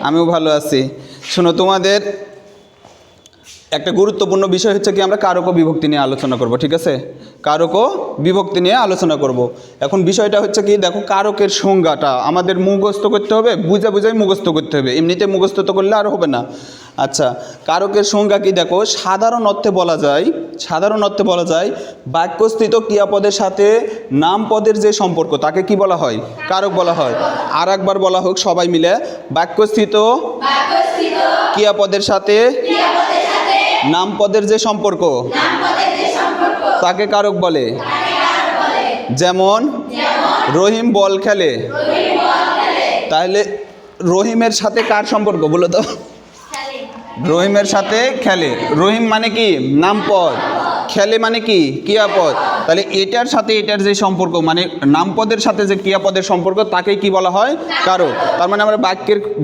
আমিও ভালো আছি। শোনো, তোমাদের একটা গুরুত্বপূর্ণ বিষয় হচ্ছে কি, আমরা কারক ও বিভক্তি নিয়ে আলোচনা করব। ঠিক আছে, কারক ও বিভক্তি নিয়ে আলোচনা করব। এখন বিষয়টা হচ্ছে কি, দেখো কারকের সংজ্ঞাটা আমাদের মুখস্থ করতে হবে, বুঝাই মুখস্থ করতে হবে, এমনিতে মুখস্থ তো করলে আর হবে না। আচ্ছা, কারকের সংজ্ঞা কি দেখো, সাধারণ অর্থে বলা যায় বাক্যস্থিত ক্রিয়াপদের সাথে নামপদের যে সম্পর্ক তাকে কি বলা হয়? কারক বলা হয়। আর একবার বলা হোক সবাই মিলে, বাক্যস্থিত ক্রিয়াপদের সাথে নামপদের যে সম্পর্ক তাকে কারক বলে। যেমন রহিম বল খেলে, তাহলে রহিমের সাথে কার সম্পর্ক বলো তো? রহিমের সাথে খেলে। রহিম মানে কি? নামপদ। খেলে মানে কি? ক্রিয়াপদ। তাহলে এটার সাথে এটার যে সম্পর্ক, মানে নামপদের সাথে যে ক্রিয়াপদের সম্পর্ক, তাকে কি বলা হয়? কারক। তার মানে আমরা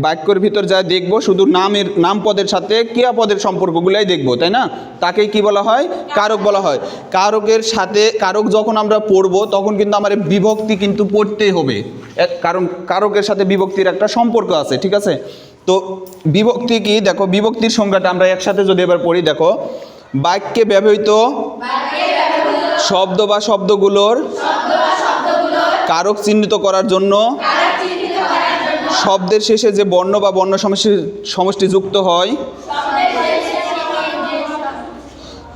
বাক্যের ভিতর যা দেখব শুধু নামপদের সাথে ক্রিয়াপদের সম্পর্কগুলাই দেখব, তাই না? তাকেই কি বলা হয়? কারক বলা হয়। কারকের সাথে কারক যখন আমরা পড়ব তখন কিন্তু আমার বিভক্তি কিন্তু পড়তেই হবে, কারণ কারকের সাথে বিভক্তির একটা সম্পর্ক আছে। ঠিক আছে, তো বিভক্তি কি দেখো, বিভক্তির সংজ্ঞাটা আমরা একসাথে যদি এবার পড়ি, দেখো বাক্যে ব্যবহৃত শব্দ বা শব্দগুলোর কারক চিহ্নিত করার জন্য শব্দের শেষে যে বর্ণ বা বর্ণ সমষ্টি যুক্ত হয়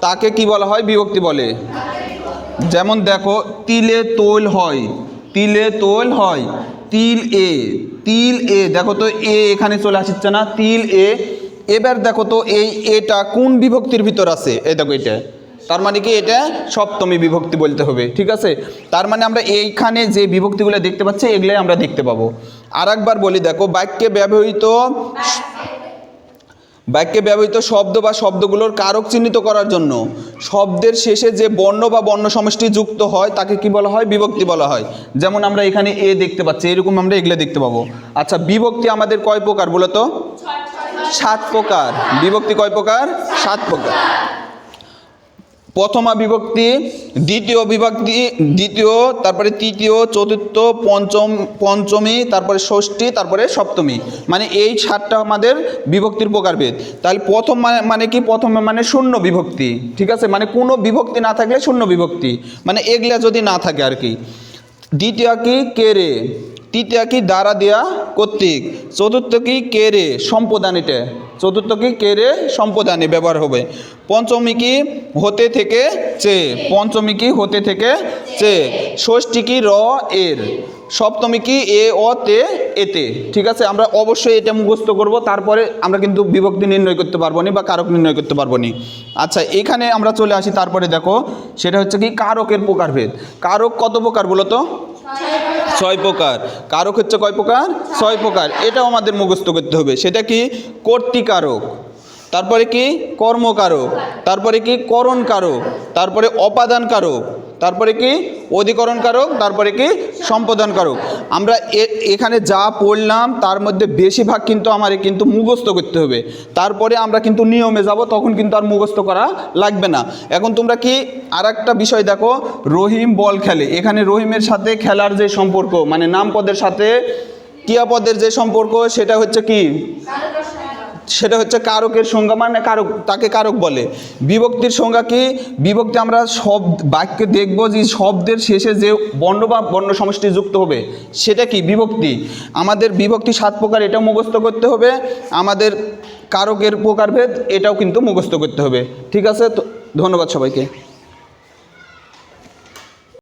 তাকে কি বলা হয়? বিভক্তি বলে। যেমন দেখো, তিলে তোল হয়, তিলে তোল হয়, তিল এ, দেখো তো এ এখানে চলে আসছে না? তিল এ। এবার দেখো তো এই এটা কোন বিভক্তির ভিতর আছে? এই দেখো এটা, তার মানে কি এটা সপ্তমী বিভক্তি বলতে হবে। ঠিক আছে, তার মানে আমরা এইখানে যে বিভক্তিগুলো দেখতে পাচ্ছি এগুলাই আমরা দেখতে পাবো। আর একবার বলি, দেখো বাক্যে ব্যবহৃত শব্দ বা শব্দগুলোর কারক চিহ্নিত করার জন্য শব্দের শেষে যে বর্ণ বা বর্ণ সমষ্টি যুক্ত হয় তাকে কি বলা হয়? বিভক্তি বলা হয়। যেমন আমরা এখানে এ দেখতে পাচ্ছি, এরকম আমরা এগুলো দেখতে পাবো। আচ্ছা, বিভক্তি আমাদের কয় প্রকার বলো তো? 7 প্রকার। বিভক্তি কয় প্রকার? 7 প্রকার। প্রথমা বিভক্তি, দ্বিতীয়, তারপরে তৃতীয়, চতুর্থ, পঞ্চমী, তারপরে ষষ্ঠী, তারপরে সপ্তমী, মানে এই 7টা আমাদের বিভক্তির প্রকারভেদ। তাহলে প্রথম মানে কি? প্রথমে মানে শূন্য বিভক্তি। ঠিক আছে, মানে কোনো বিভক্তি না থাকলে শূন্য বিভক্তি, মানে এগুলা যদি না থাকে আর কি। দ্বিতীয় কি? কেরে। তৃতীয় কি? দ্বারা দেয়া কর্তৃক। চতুর্থ কি? কেরে সম্প্রদান, এটা চতুর্থ কি? কেরে সম্প্রদানে ব্যবহার হবে। পঞ্চমী কি? হতে থেকে চেয়ে। পঞ্চমী কি? হতে থেকে চেয়ে। ষষ্ঠী কি? র এর। সপ্তমী কি? এ অ তে এতে। ঠিক আছে, আমরা অবশ্যই এটা মুখস্থ করব, তারপরে আমরা কিন্তু বিভক্তি নির্ণয় করতে পারবো না বা কারক নির্ণয় করতে পারবো না। আচ্ছা, এখানে আমরা চলে আসি, তারপরে দেখো সেটা হচ্ছে কি কারকের প্রকারভেদ। কারক কত প্রকার বলো তো? 6 প্রকার। কারক হচ্ছে কয় প্রকার? 6 প্রকার। এটাও আমাদের মুখস্থ করতে হবে। সেটা কি? কর্তৃকারক, তারপরে কি? কর্মকারক, তারপরে কি? করণকারক, তারপরে অপাদানকারক, তারপরে কি? অধিকরণকারক, তারপরে কি? সম্পাদনকারক। আমরা এখানে যা পড়লাম তার মধ্যে বেশিরভাগ কিন্তু আমার কিন্তু মুখস্থ করতে হবে, তারপরে আমরা কিন্তু নিয়মে যাব, তখন কিন্তু আর মুখস্থ করা লাগবে না। এখন তোমরা কি আর একটা বিষয় দেখো, রহিম বল খেলে। এখানে রহিমের সাথে খেলার যে সম্পর্ক, মানে নামপদের সাথে ক্রিয়াপদের যে সম্পর্ক, সেটা হচ্ছে কি? সেটা হচ্ছে কারকের সংজ্ঞা, মানে কারক, তাকে কারক বলে। বিভক্তির সংজ্ঞা কি? বিভক্তি আমরা সব বাক্যে দেখব যে শব্দের শেষে যে বর্ণ বা বর্ণ সমষ্টি যুক্ত হবে সেটা কি? বিভক্তি। আমাদের বিভক্তি 7 প্রকার, এটাও মুখস্থ করতে হবে। আমাদের কারকের প্রকারভেদ এটাও কিন্তু মুখস্থ করতে হবে। ঠিক আছে, তো ধন্যবাদ সবাইকে।